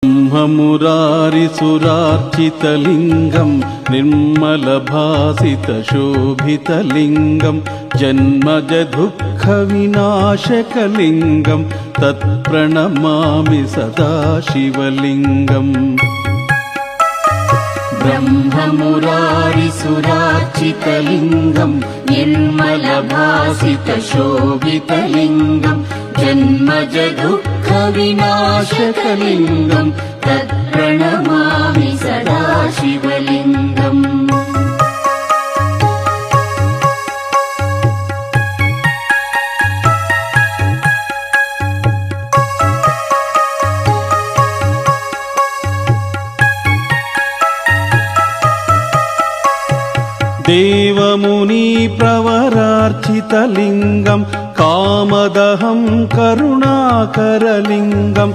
ब्रह्ममुरारिसुरार्चितलिङ्गं निर्मलभासितशोभितलिङ्गं जन्मजदुःखविनाशकलिङ्गं तत्प्रणमामि सदा शिवलिङ्गम्। ब्रह्ममुरारिसुरार्चितलिङ्गं निर्मलभासितशोभितलिङ्गं जन्मजदुःखविनाशकलिङ्गं तत्प्रणमामि सदा शिवलिङ्गम्। देवमुनिप्रवरार्चितलिङ्गं कामदहं करुणाकरलिङ्गं